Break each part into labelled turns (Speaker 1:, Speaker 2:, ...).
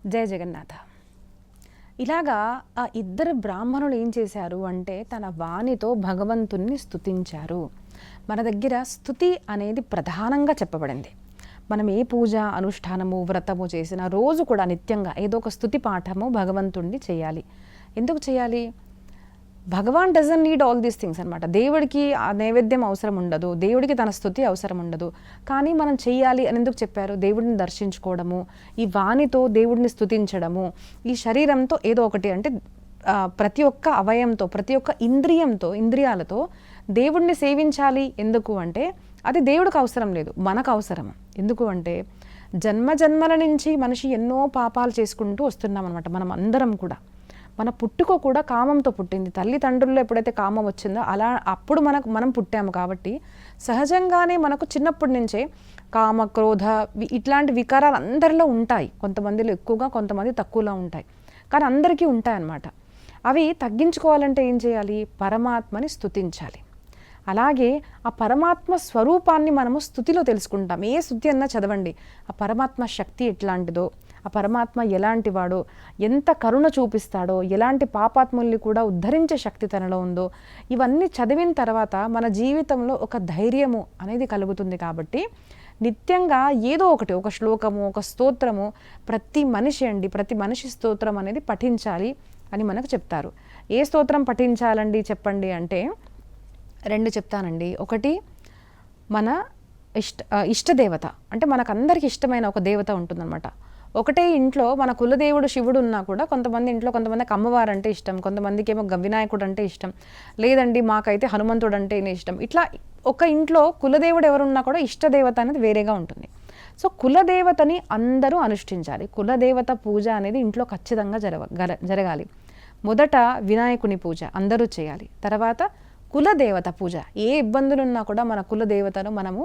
Speaker 1: జయ జగన్నాథ. ఇలాగా ఆ ఇద్దరు బ్రాహ్మణులు ఏం చేశారు అంటే తన వాణితో భగవంతుణ్ణి స్తుతించారు. మన దగ్గర స్తుతి అనేది ప్రధానంగా చెప్పబడింది. మనం ఏ పూజ అనుష్ఠానము వ్రతము చేసినా రోజు కూడా నిత్యంగా ఏదో ఒక స్తుతి పాఠము భగవంతుణ్ణి చేయాలి. ఎందుకు చేయాలి? భగవాన్ doesn't need all these things అనమాట. దేవుడికి ఆ నైవేద్యం అవసరం ఉండదు, దేవుడికి తన స్తుతి అవసరం ఉండదు. కానీ మనం చెయ్యాలి అని ఎందుకు చెప్పారు? దేవుడిని దర్శించుకోవడము, ఈ వాణితో దేవుడిని స్తుతించడము, ఈ శరీరంతో ఏదో ఒకటి అంటే ప్రతి ఒక్క అవయంతో ప్రతి ఒక్క ఇంద్రియాలతో దేవుడిని సేవించాలి. ఎందుకు అంటే అది దేవుడికి అవసరం లేదు, మనకు అవసరం. ఎందుకు అంటే జన్మల నుంచి మనిషి ఎన్నో పాపాలు చేసుకుంటూ వస్తున్నాం అనమాట. మనం అందరం కూడా మన పుట్టుక కూడా కామంతో పుట్టింది. తల్లిదండ్రుల్లో ఎప్పుడైతే కామం వచ్చిందో అప్పుడు మనం పుట్టాము. కాబట్టి సహజంగానే మనకు చిన్నప్పటి నుంచే కామ క్రోధ ఇట్లాంటి వికారాలు అందరిలో ఉంటాయి. కొంతమందిలో ఎక్కువగా, కొంతమంది తక్కువలో ఉంటాయి, కానీ అందరికీ ఉంటాయన్నమాట. అవి తగ్గించుకోవాలంటే ఏం చేయాలి? పరమాత్మని స్తుతించాలి. అలాగే ఆ పరమాత్మ స్వరూపాన్ని మనము స్తుతిలో తెలుసుకుంటాం. ఏ స్తుతి అన్నా చదవండి, ఆ పరమాత్మ శక్తి ఎట్లాంటిదో, ఆ పరమాత్మ ఎలాంటి వాడో, ఎంత కరుణ చూపిస్తాడో, ఎలాంటి పాపాత్ముల్ని కూడా ఉద్ధరించే శక్తి తనలో ఉందో, ఇవన్నీ చదివిన తర్వాత మన జీవితంలో ఒక ధైర్యము అనేది కలుగుతుంది. కాబట్టి నిత్యంగా ఏదో ఒకటి, ఒక శ్లోకము, ఒక స్తోత్రము ప్రతి మనిషి స్తోత్రం అనేది పఠించాలి అని మనకు చెప్తారు. ఏ స్తోత్రం పఠించాలండి చెప్పండి అంటే 2 చెప్తానండి. ఒకటి మన ఇష్టదేవత, అంటే మనకందరికి ఇష్టమైన ఒక దేవత ఉంటుందన్నమాట. ఒకటే ఇంట్లో మన కులదేవుడు శివుడు ఉన్నా కూడా కొంతమందికి అమ్మవారు అంటే ఇష్టం, కొంతమందికి ఏమో వినాయకుడు అంటే ఇష్టం, లేదండి మాకైతే హనుమంతుడు అంటేనే ఇష్టం. ఇట్లా ఒక ఇంట్లో కులదేవుడు ఎవరున్నా కూడా ఇష్టదేవత అనేది వేరేగా ఉంటుంది. సో కులదేవతని అందరూ అనుష్ఠించాలి. కులదేవత పూజ అనేది ఇంట్లో ఖచ్చితంగా జరగాలి. మొదట వినాయకుని పూజ అందరూ చేయాలి. తర్వాత కులదేవత పూజ. ఏ ఇబ్బందులు ఉన్నా కూడా మన కులదేవతను మనము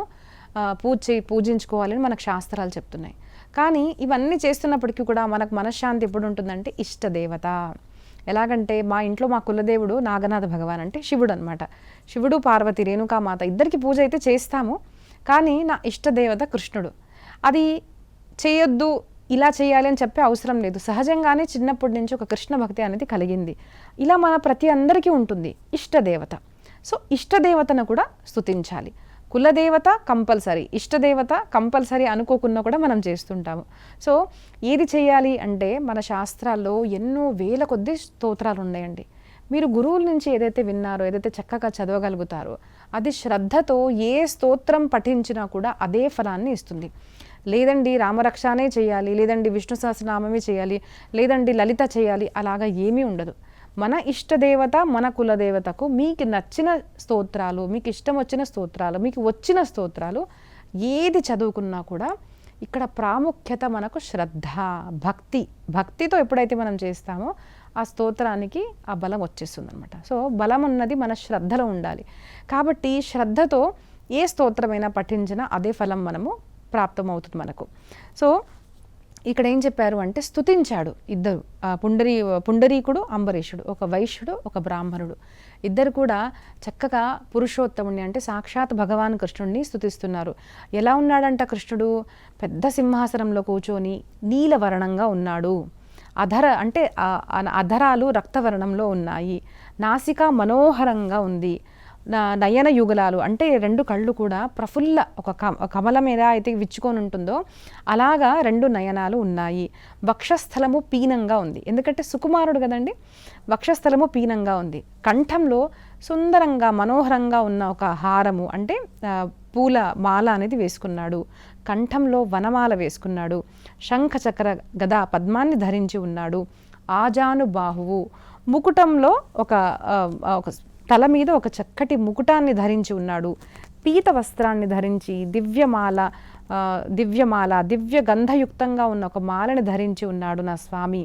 Speaker 1: పూజించుకోవాలని మనకు శాస్త్రాలు చెప్తున్నాయి. కానీ ఇవన్నీ చేస్తున్నప్పటికీ కూడా మనకు మనశ్శాంతి ఎప్పుడు ఉంటుందంటే ఇష్టదేవత. ఎలాగంటే మా ఇంట్లో మా కులదేవుడు నాగనాథ భగవాన్ అంటే శివుడు అనమాట. శివుడు పార్వతి రేణుకామాత ఇద్దరికి పూజ అయితే చేస్తాము, కానీ నా ఇష్టదేవత కృష్ణుడు. అది చేయొద్దు, ఇలా చేయాలి అని చెప్పే అవసరం లేదు. సహజంగానే చిన్నప్పటి నుంచి ఒక కృష్ణ భక్తి అనేది కలిగింది. ఇలా మన ప్రతి అందరికీ ఉంటుంది ఇష్టదేవత. సో ఇష్టదేవతను కూడా స్తుతించాలి. కులదేవత కంపల్సరీ, ఇష్టదేవత కంపల్సరీ అనుకోకుండా కూడా మనం చేస్తుంటాము. సో ఏది చేయాలి అంటే మన శాస్త్రాల్లో ఎన్నో వేల కొద్ది స్తోత్రాలు ఉన్నాయండి. మీరు గురువుల నుంచి ఏదైతే విన్నారో, ఏదైతే చక్కగా చదవగలుగుతారో, అది శ్రద్ధతో ఏ స్తోత్రం పఠించినా కూడా అదే ఫలాన్ని ఇస్తుంది. లేదండి రామరక్షానే చేయాలి, లేదండి విష్ణు సహస్రనామమే చేయాలి, లేదండి లలిత చేయాలి, అలాగా ఏమీ ఉండదు. మన ఇష్టదేవత, మన కులదేవతకు మీకు నచ్చిన స్తోత్రాలు, మీకు ఇష్టం వచ్చిన స్తోత్రాలు, మీకు వచ్చిన స్తోత్రాలు ఏది చదువుకున్నా కూడా ఇక్కడ ప్రాముఖ్యత మనకు శ్రద్ధ, భక్తితో ఎప్పుడైతే మనం చేస్తామో ఆ స్తోత్రానికి ఆ బలం వచ్చేస్తుంది అనమాట. సో బలం ఉన్నది మన శ్రద్ధలో ఉండాలి. కాబట్టి శ్రద్ధతో ఏ స్తోత్రమైనా పఠించినా అదే ఫలం మనము ప్రాప్తమవుతుంది మనకు. సో ఇక్కడ ఏం చెప్పారు అంటే స్తుతించాడు ఇద్దరు, పుండరీకుడు అంబరీషుడు, ఒక వైశ్యుడు ఒక బ్రాహ్మణుడు. ఇద్దరు కూడా చక్కగా పురుషోత్తముని అంటే సాక్షాత్ భగవాన్ కృష్ణుడిని స్తుతిస్తున్నారు. ఎలా ఉన్నాడంట కృష్ణుడు? పెద్ద సింహాసనంలో కూర్చొని నీలవర్ణంగా ఉన్నాడు. అధరాలు రక్తవర్ణంలో ఉన్నాయి. నాసిక మనోహరంగా ఉంది. నయన యుగలాలు అంటే 2 కళ్ళు కూడా ప్రఫుల్ల, ఒక కమల మీద అయితే విచ్చుకొని ఉంటుందో అలాగా 2 నయనాలు ఉన్నాయి. వక్షస్థలము పీనంగా ఉంది, ఎందుకంటే సుకుమారుడు కదండి. వక్షస్థలము పీనంగా ఉంది. కంఠంలో సుందరంగా మనోహరంగా ఉన్న ఒక హారము అంటే పూల మాల అనేది వేసుకున్నాడు. కంఠంలో వనమాల వేసుకున్నాడు. శంఖ చక్ర గదా పద్మాన్ని ధరించి ఉన్నాడు. ఆజాను బాహువు, ముకుటంలో ఒక తల మీద ఒక చక్కటి ముకుటాన్ని ధరించి ఉన్నాడు. పీత వస్త్రాన్ని ధరించి దివ్య గంధయుక్తంగా ఉన్న ఒక మాలని ధరించి ఉన్నాడు నా స్వామి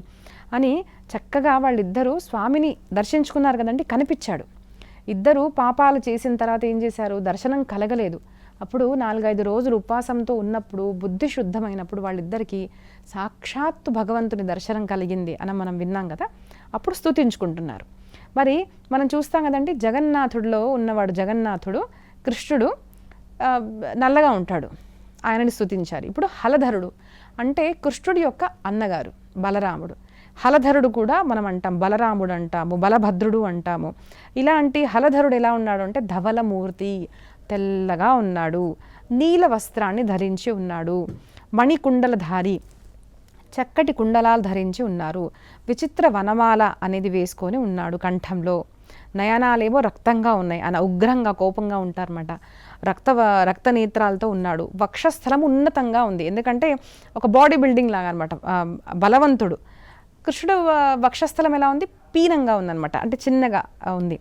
Speaker 1: అని చక్కగా వాళ్ళిద్దరూ స్వామిని దర్శించుకున్నారు కదండి. కనిపించాడు. ఇద్దరు పాపాలు చేసిన తర్వాత ఏం చేశారు? దర్శనం కలగలేదు. అప్పుడు 4-5 రోజులు ఉపవాసంతో ఉన్నప్పుడు, బుద్ధి శుద్ధమైనప్పుడు వాళ్ళిద్దరికీ సాక్షాత్తు భగవంతుని దర్శనం కలిగింది అని మనం విన్నాం కదా. అప్పుడు స్తుతించుకుంటున్నారు. మరి మనం చూస్తాం కదండి, జగన్నాథుడిలో ఉన్నవాడు జగన్నాథుడు, కృష్ణుడు నల్లగా ఉంటాడు, ఆయనని స్తుతించారు. ఇప్పుడు హలధరుడు, అంటే కృష్ణుడి యొక్క అన్నగారు బలరాముడు. హలధరుడు కూడా మనం అంటాం, బలరాముడు అంటాము, బలభద్రుడు అంటాము. ఇలాంటి హలధరుడు ఎలా ఉన్నాడు అంటే ధవలమూర్తి, తెల్లగా ఉన్నాడు, నీల వస్త్రాన్ని ధరించి ఉన్నాడు, మణికుండలధారి, చక్కటి కుండలాలు ధరించి ఉన్నారు, విచిత్ర వనమాల అనేది వేసుకొని ఉన్నాడు కంఠంలో, నయనాలేమో రక్తంగా ఉన్నాయి, ఆయన ఉగ్రంగా కోపంగా ఉంటారన్నమాట, రక్త నేత్రాలతో ఉన్నాడు, వక్షస్థలం ఉన్నతంగా ఉంది, ఎందుకంటే ఒక బాడీ బిల్డింగ్ లాగా అనమాట, బలవంతుడు. కృష్ణుడు వక్షస్థలం ఎలా ఉంది, పీనంగా ఉందన్నమాట, అంటే చిన్నగా ఉంది.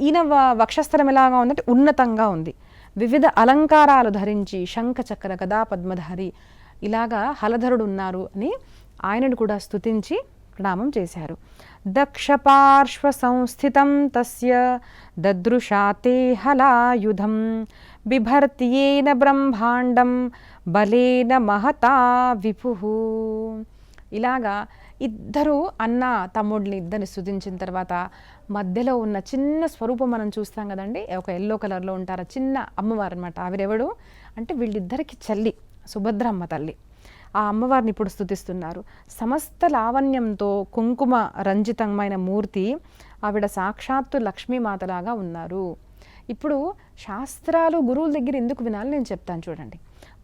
Speaker 1: ఈయన వక్షస్థలం ఎలాగా ఉందంటే ఉన్నతంగా ఉంది, వివిధ అలంకారాలు ధరించి శంఖ చక్ర గదా పద్మధారి ఇలాగా హలధరుడు ఉన్నారు అని ఆయనను కూడా స్తుతించి ప్రణామం చేశారు. దక్ష పార్శ్వ సంస్థితం తస్య దదృశాతే హలాయుధం బిభర్త్యేన బ్రహ్మాండం బలేన మహతా విపుః. ఇలాగా ఇద్దరు అన్న తమ్ముడిని ఇద్దరిని స్తుతించిన తర్వాత మధ్యలో ఉన్న చిన్న స్వరూపం మనం చూస్తాం కదండి, ఒక ఎల్లో కలర్లో ఉంటారు చిన్న అమ్మవారు అనమాట. ఆవిరెవడు అంటే వీళ్ళిద్దరికి చెల్లి సుభద్రమ్మ తల్లి. ఆ అమ్మవారిని ఇప్పుడు స్తుతిస్తున్నారు. సమస్త లావణ్యంతో కుంకుమ రంజితమైన మూర్తి ఆవిడ సాక్షాత్తు లక్ష్మీమాతలాగా ఉన్నారు. ఇప్పుడు శాస్త్రాలు గురువుల దగ్గర ఎందుకు వినాలి నేను చెప్తాను చూడండి.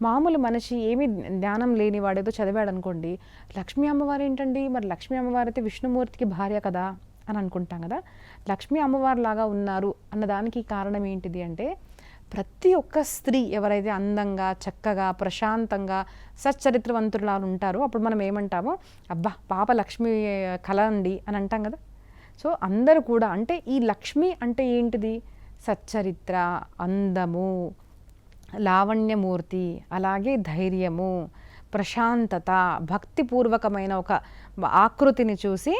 Speaker 1: మామూలు మనిషి ఏమీ జ్ఞానం లేని వాడేదో చదివాడు అనుకోండి, లక్ష్మీ అమ్మవారు ఏంటండి, మరి లక్ష్మీ అమ్మవారు అయితే విష్ణుమూర్తికి భార్య కదా అని అనుకుంటాం కదా. లక్ష్మీ అమ్మవారు లాగా ఉన్నారు అన్నదానికి కారణం ఏంటిది అంటే, ప్రతి ఒక్క స్త్రీ ఎవరైతే అందంగా చక్కగా ప్రశాంతంగా సచ్చరిత్రవంతులా ఉంటారో అప్పుడు మనం ఏమంటామో, అబ్బా పాప లక్ష్మీ కళ అండి అని అంటాం కదా. సో అందరూ కూడా అంటే ఈ లక్ష్మి అంటే ఏంటిది, సచ్చరిత్ర, అందము, లావణ్యమూర్తి, అలాగే ధైర్యము, ప్రశాంతత, భక్తిపూర్వకమైన ఒక ఆకృతిని చూసి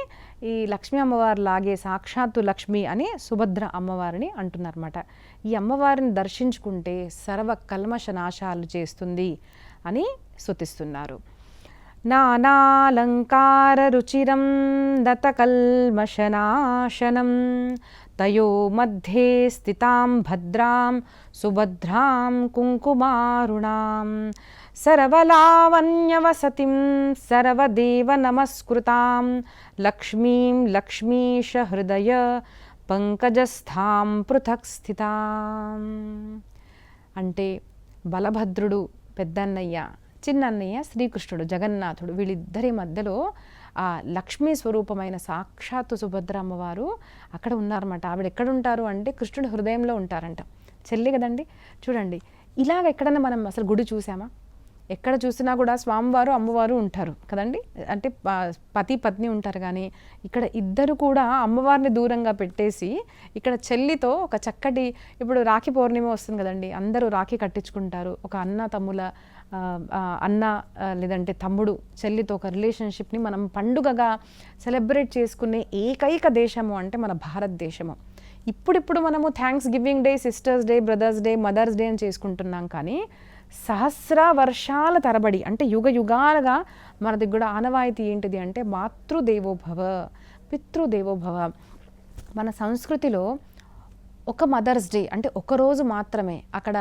Speaker 1: ఈ లక్ష్మీ అమ్మవారి లాగే సాక్షాత్తు లక్ష్మి అని సుభద్ర అమ్మవారిని అంటున్నారన్నమాట. ఈ అమ్మవారిని దర్శించుకుంటే సర్వ కల్మష నాశాలు చేస్తుంది అని స్తుతిస్తున్నారు. నానాలంకార రుచిరం దతకల్మషనాశనం తయో మధ్యే స్థితాం భద్రాం సుభద్రాం కుంకుమారుణాం సర్వలావణ్యవసతిం సర్వదేవ నమస్కృతాం లక్ష్మీం లక్ష్మీశ హృదయ పంకజస్థాం పృథక్ స్థితాం. అంటే బలభద్రుడు పెద్దన్నయ్య, చిన్నన్నయ్య శ్రీకృష్ణుడు జగన్నాథుడు, వీళ్ళిద్దరి మధ్యలో ఆ లక్ష్మీ స్వరూపమైన సాక్షాత్తు సుభద్ర అమ్మవారు అక్కడ ఉన్నారన్నమాట. ఆవిడ ఎక్కడుంటారు అంటే కృష్ణుడి హృదయంలో ఉంటారంట. చెల్లి కదండి. చూడండి, ఇలాగ ఎక్కడన్నా మనం అసలు గుడి చూసామా? ఎక్కడ చూసినా కూడా స్వామివారు అమ్మవారు ఉంటారు కదండి. అంటే పతి పత్ని ఉంటారు, కానీ ఇక్కడ ఇద్దరు కూడా అమ్మవారిని దూరంగా పెట్టేసి ఇక్కడ చెల్లితో ఒక చక్కటి, ఇప్పుడు రాఖీ పౌర్ణిమ వస్తుంది కదండి, అందరూ రాఖీ కట్టించుకుంటారు. ఒక అన్న తమ్ముల అన్న లేదంటే తమ్ముడు చెల్లితో ఒక రిలేషన్షిప్ని మనం పండుగగా సెలబ్రేట్ చేసుకునే ఏకైక దేశము అంటే మన భారతదేశము. ఇప్పుడిప్పుడు మనము Thanksgiving day, sisters day, brothers day, mothers day అని చేసుకుంటున్నాం, కానీ సహస్ర వర్షాల తరబడి అంటే యుగ యుగాలుగా మన దగ్గర ఆనవాయితీ ఏంటిది అంటే మాతృదేవోభవ, పితృదేవోభవ. మన సంస్కృతిలో ఒక మదర్స్ డే అంటే ఒకరోజు మాత్రమే, అక్కడ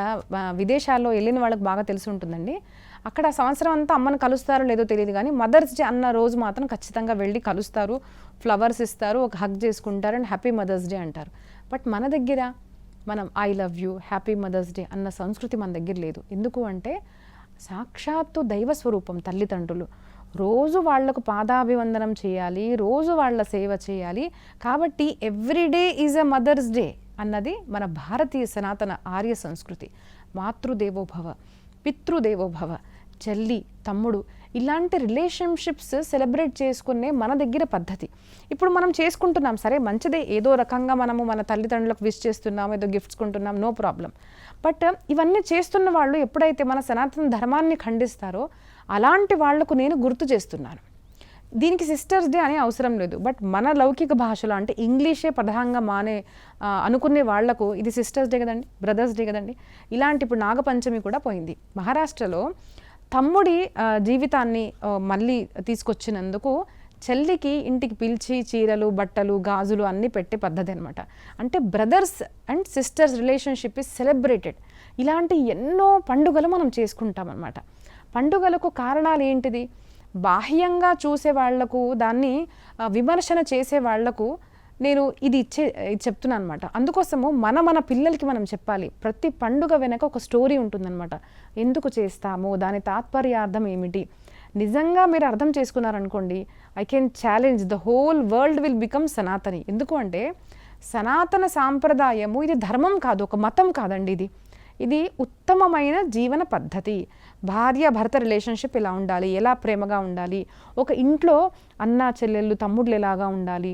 Speaker 1: విదేశాల్లో వెళ్ళిన వాళ్ళకి బాగా తెలిసి ఉంటుందండి, అక్కడ సంవత్సరం అంతా అమ్మను కలుస్తారో లేదో తెలియదు, కానీ మదర్స్ డే అన్న రోజు మాత్రం ఖచ్చితంగా వెళ్ళి కలుస్తారు, ఫ్లవర్స్ ఇస్తారు, ఒక హగ్ చేసుకుంటారు అండ్ హ్యాపీ మదర్స్ డే అంటారు. బట్ మన దగ్గర మనం I love you, happy mothers day అన్న సంస్కృతి మన దగ్గర లేదు. ఎందుకు అంటే సాక్షాత్తు దైవస్వరూపం తల్లిదండ్రులు, రోజు వాళ్లకు పాదాభివందనం చేయాలి, రోజు వాళ్ళ సేవ చేయాలి. కాబట్టి every day is a mothers day అన్నది మన భారతీయ సనాతన ఆర్య సంస్కృతి. మాతృదేవోభవ, పితృదేవోభవ, చెల్లి తమ్ముడు ఇలాంటి రిలేషన్షిప్స్ సెలబ్రేట్ చేసుకునే మన దగ్గర పద్ధతి. ఇప్పుడు మనం చేసుకుంటున్నాం, సరే మంచిదే, ఏదో రకంగా మనము మన తల్లిదండ్రులకు విష్ చేస్తున్నాం, ఏదో గిఫ్ట్స్ కొంటున్నాం, నో ప్రాబ్లం. బట్ ఇవన్నీ చేస్తున్న వాళ్ళు ఎప్పుడైతే మన సనాతన ధర్మాన్ని ఖండిస్తారో అలాంటి వాళ్లకు నేను గుర్తు చేస్తున్నాను. దీనికి సిస్టర్స్ డే అనే అవసరం లేదు, బట్ మన లౌకిక భాషలో అంటే ఇంగ్లీషే ప్రధానంగా అనుకునే వాళ్లకు ఇది సిస్టర్స్ డే కదండి, బ్రదర్స్ డే కదండి. ఇలాంటి ఇప్పుడు నాగపంచమి కూడా పోయింది. మహారాష్ట్రలో తమ్ముడి జీవితాన్ని మళ్ళీ తీసుకొచ్చినందుకు చెల్లికి ఇంటికి పిలిచి చీరలు, బట్టలు, గాజులు అన్నీ పెట్టే పద్ధతి అనమాట. అంటే brothers and sisters relationship is celebrated. ఇలాంటి ఎన్నో పండుగలు మనం చేసుకుంటాం అన్నమాట. పండుగలకు కారణాలు ఏంటిది? బాహ్యంగా చూసే వాళ్లకు, దాన్ని విమర్శన చేసే వాళ్లకు నేను ఇది చెప్తున్నాను అనమాట. అందుకోసము మన పిల్లలకి మనం చెప్పాలి, ప్రతి పండుగ వెనక ఒక స్టోరీ ఉంటుందన్నమాట. ఎందుకు చేస్తాము, దాని తాత్పర్యార్థం ఏమిటి. నిజంగా మీరు అర్థం చేసుకున్నారనుకోండి, I can challenge the whole world will become Sanatani. ఎందుకు అంటే సనాతన సాంప్రదాయము ఇది ధర్మం కాదు, ఒక మతం కాదండి. ఇది ఉత్తమమైన జీవన పద్ధతి. భార్య భర్త రిలేషన్షిప్ ఎలా ఉండాలి, ఎలా ప్రేమగా ఉండాలి, ఒక ఇంట్లో అన్న చెల్లెళ్ళు తమ్ముళ్ళు ఎలాగా ఉండాలి,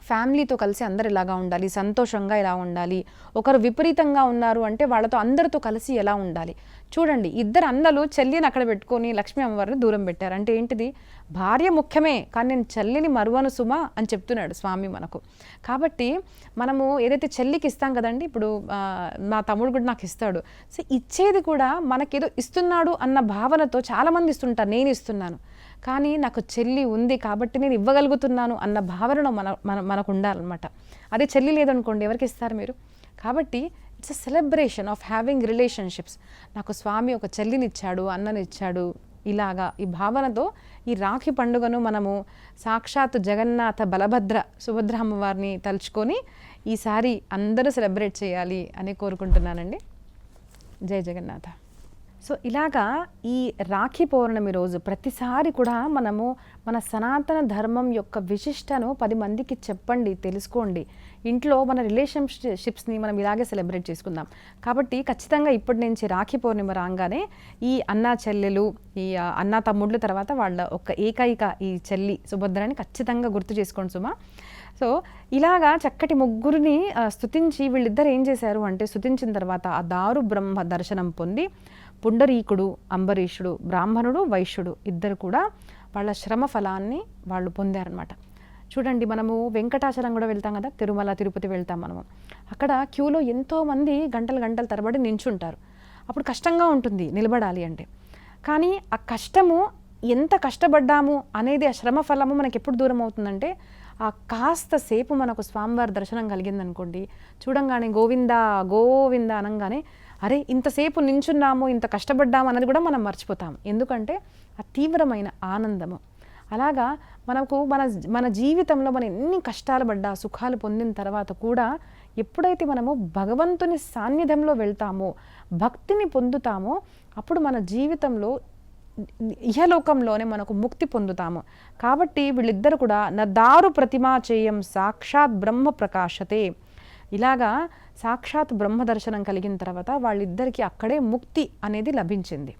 Speaker 1: ఫ్యామిలీతో కలిసి అందరు ఎలాగా ఉండాలి, సంతోషంగా ఎలా ఉండాలి, ఒకరు విపరీతంగా ఉన్నారు అంటే వాళ్ళతో అందరితో కలిసి ఎలా ఉండాలి. చూడండి, ఇద్దరు అన్నలు చెల్లిని అక్కడ పెట్టుకొని లక్ష్మీ అమ్మవారిని దూరం పెట్టారు. అంటే ఏంటిది? భార్య ముఖ్యమే, కానీ నేను చెల్లిని మరువను సుమా అని చెప్తున్నాడు స్వామి మనకు. కాబట్టి మనము ఏదైతే చెల్లికి ఇస్తాం కదండి, ఇప్పుడు మా తమ్ముడు కూడా నాకు ఇస్తాడు. సో ఇచ్చేది కూడా మనకేదో ఇస్తున్నాడు అన్న భావనతో చాలామంది ఇస్తుంటారు, నేను ఇస్తున్నాను, కానీ నాకు చెల్లి ఉంది కాబట్టి నేను ఇవ్వగలుగుతున్నాను అన్న భావనలో మనకు ఉండాలన్నమాట. అదే చెల్లి లేదనుకోండి, ఎవరికి ఇస్తారు మీరు? కాబట్టి it's a celebration of having relationships. నాకు స్వామి ఒక చెల్లినిచ్చాడు, అన్ననిచ్చాడు, ఇలాగా ఈ భావనతో ఈ రాఖీ పండుగను మనము సాక్షాత్ జగన్నాథ బలభద్ర సుభద్ర అమ్మవారిని తలుచుకొని ఈసారి అందరూ సెలబ్రేట్ చేయాలి అని కోరుకుంటున్నానండి. జై జగన్నాథ. సో ఇలాగా ఈ రాఖీ పౌర్ణమి రోజు ప్రతిసారి కూడా మనము మన సనాతన ధర్మం యొక్క విశిష్టను 10 మందికి చెప్పండి, తెలుసుకోండి. ఇంట్లో మన రిలేషన్షిప్స్ని మనం ఇలాగే సెలబ్రేట్ చేసుకుందాం. కాబట్టి ఖచ్చితంగా ఇప్పటి నుంచి రాఖీ పౌర్ణమి రాగానే ఈ అన్నా చెల్లెలు, ఈ అన్నా తమ్ముళ్ళు తర్వాత వాళ్ళ ఒక ఏకైక ఈ చెల్లి సుభద్రని ఖచ్చితంగా గుర్తు చేసుకోండి సుమా. సో ఇలాగా చక్కటి ముగ్గురిని స్తుతించి వీళ్ళిద్దరు ఏం చేశారు అంటే, స్తుతించిన తర్వాత ఆ దారు బ్రహ్మ దర్శనం పొంది పుండరీకుడు, అంబరీషుడు, బ్రాహ్మణుడు, వైశ్యుడు ఇద్దరు కూడా వాళ్ళ శ్రమ ఫలాన్ని వాళ్ళు పొందారనమాట. చూడండి, మనము వెంకటాచలం కూడా వెళ్తాం కదా, తిరుమల తిరుపతి వెళ్తాం మనము. అక్కడ క్యూలో ఎంతోమంది గంటల తరబడి నించుంటారు. అప్పుడు కష్టంగా ఉంటుంది నిలబడాలి అంటే. కానీ ఆ కష్టము, ఎంత కష్టపడ్డాము అనేది, ఆ శ్రమ ఫలము మనకి ఎప్పుడు దూరం అవుతుందంటే, ఆ కాస్త సేపు మనకు స్వామివారి దర్శనం కలిగిందనుకోండి, చూడంగానే గోవిందా గోవింద అనగానే అరే ఇంతసేపు నించున్నాము, ఇంత కష్టపడ్డాము అన్నది కూడా మనం మర్చిపోతాము. ఎందుకంటే ఆ తీవ్రమైన ఆనందము. అలాగా మనకు మన జీవితంలో మనం ఎన్ని కష్టాలు పడ్డా, సుఖాలు పొందిన తర్వాత కూడా ఎప్పుడైతే మనము భగవంతుని సాన్నిధ్యంలో వెళ్తామో, భక్తిని పొందుతామో, అప్పుడు మన జీవితంలో ఇహలోకంలోనే మనకు ముక్తి పొందుతాము. కాబట్టి వీళ్ళిద్దరు కూడా నదారు ప్రతిమా చేయం సాక్షాత్ బ్రహ్మ ప్రకాశతే. ఇలాగా సాక్షాత్ బ్రహ్మ దర్శనం కలిగిన తర్వాత వాళ్ళిద్దరికీ అక్కడే ముక్తి అనేది లభించింది.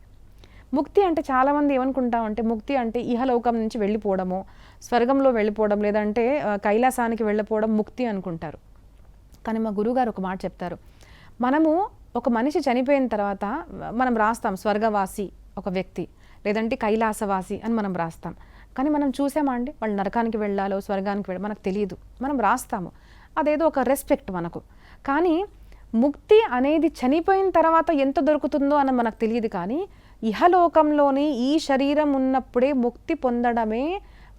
Speaker 1: ముక్తి అంటే చాలామంది ఏమనుకుంటామంటే, ముక్తి అంటే ఇహలోకం నుంచి వెళ్ళిపోవడము, స్వర్గంలో వెళ్ళిపోవడం, లేదంటే కైలాసానికి వెళ్ళిపోవడం ముక్తి అనుకుంటారు. కానీ మా గురువుగారు ఒక మాట చెప్తారు, మనము ఒక మనిషి చనిపోయిన తర్వాత మనం రాస్తాం స్వర్గవాసి ఒక వ్యక్తి, లేదంటే కైలాసవాసి అని మనం రాస్తాం. కానీ మనం చూసామా అండి వాళ్ళు నరకానికి వెళ్ళాలో స్వర్గానికి వెళ్ళాలో మనకు తెలియదు, మనం రాస్తాము, అదేదో ఒక రెస్పెక్ట్ మనకు. కానీ ముక్తి అనేది చనిపోయిన తర్వాత ఎంత దొరుకుతుందో అని మనకు తెలియదు. కానీ ఇహలోకంలోని ఈ శరీరం ఉన్నప్పుడే ముక్తి పొందడమే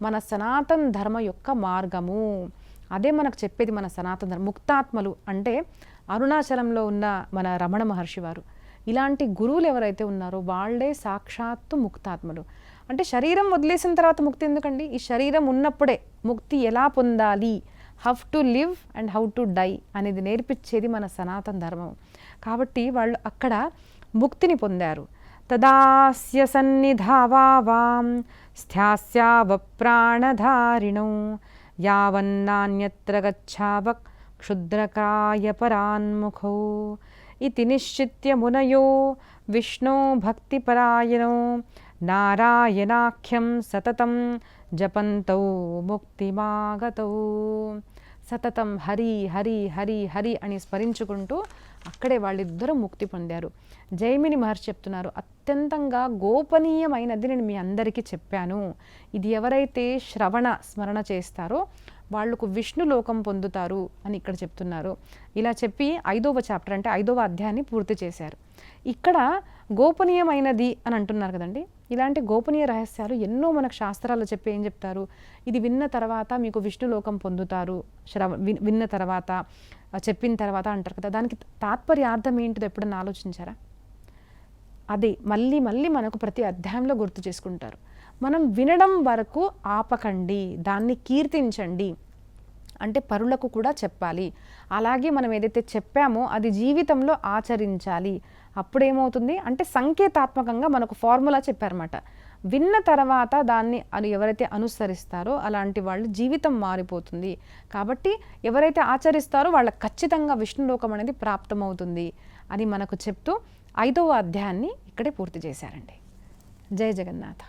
Speaker 1: మన సనాతన ధర్మ యొక్క మార్గము. అదే మనకు చెప్పేది మన సనాతన ధర్మ. ముక్తాత్మలు అంటే అరుణాచలంలో ఉన్న మన రమణ మహర్షి వారు, ఇలాంటి గురువులు ఎవరైతే ఉన్నారో వాళ్ళే సాక్షాత్తు ముక్తాత్మలు. అంటే శరీరం వదిలేసిన తర్వాత ముక్తి ఎందుకండి? ఈ శరీరం ఉన్నప్పుడే ముక్తి ఎలా పొందాలి, how to live and how to die అనేది నేర్పించేది మన సనాతన ధర్మం. కాబట్టి వాళ్ళు అక్కడ ముక్తిని పొందారు. తదాస్య సన్నిధావాం స్థ్యాస్యావ ప్రాణధారిణౌ యావన్నాన్యత్ర గచ్ఛావక్ క్షుద్రకాయ పరాన్ముఖౌ ఇతి నిశ్చిత్య మునయో విష్ణో భక్తిపరాయణో నారాయణాఖ్యం సతతం జపంతౌ ముక్తిమాగతౌ. సతతం హరి హరి హరి హరి అని స్మరించుకుంటూ అక్కడే వాళ్ళిద్దరూ ముక్తి పొందారు. జైమిని మహర్షి చెప్తున్నారు, అత్యంతంగా గోపనీయమైనది నేను మీ అందరికీ చెప్పాను. ఇది ఎవరైతే శ్రవణ స్మరణ చేస్తారో వాళ్లకు విష్ణు లోకం పొందుతారు అని ఇక్కడ చెప్తున్నారు. ఇలా చెప్పి 5వ చాప్టర్ అంటే 5వ అధ్యాయాన్ని పూర్తి చేశారు. ఇక్కడ గోపనీయమైనది అని అంటున్నారు కదండి. ఇలాంటి గోపనీయ రహస్యాలు ఎన్నో మనకు శాస్త్రాలు చెప్పి ఏం చెప్తారు, ఇది విన్న తర్వాత మీకు విష్ణు లోకం పొందుతారు, విన్న తర్వాత చెప్పిన తర్వాత అంటారు కదా. దానికి తాత్పర్యార్థం ఏంటిదో ఎప్పుడన్నా ఆలోచించారా? అది మళ్ళీ మళ్ళీ మనకు ప్రతి అధ్యాయంలో గుర్తు చేసుకుంటారు. మనం వినడం వరకు ఆపకండి, దాన్ని కీర్తించండి, అంటే పరులకు కూడా చెప్పాలి. అలాగే మనం ఏదైతే చెప్పామో అది జీవితంలో ఆచరించాలి. అప్పుడేమవుతుంది అంటే సంకేతాత్మకంగా మనకు ఫార్ములా చెప్పారన్నమాట. విన్న తర్వాత దాన్ని ఎవరైతే అనుసరిస్తారో అలాంటి వాళ్ళు జీవితం మారిపోతుంది. కాబట్టి ఎవరైతే ఆచరిస్తారో వాళ్ళకి ఖచ్చితంగా విష్ణులోకం అనేది ప్రాప్తమవుతుంది అని మనకు చెప్తూ 5వ అధ్యాయాన్ని ఇక్కడే పూర్తి చేశారండి. జై జగన్నాథ.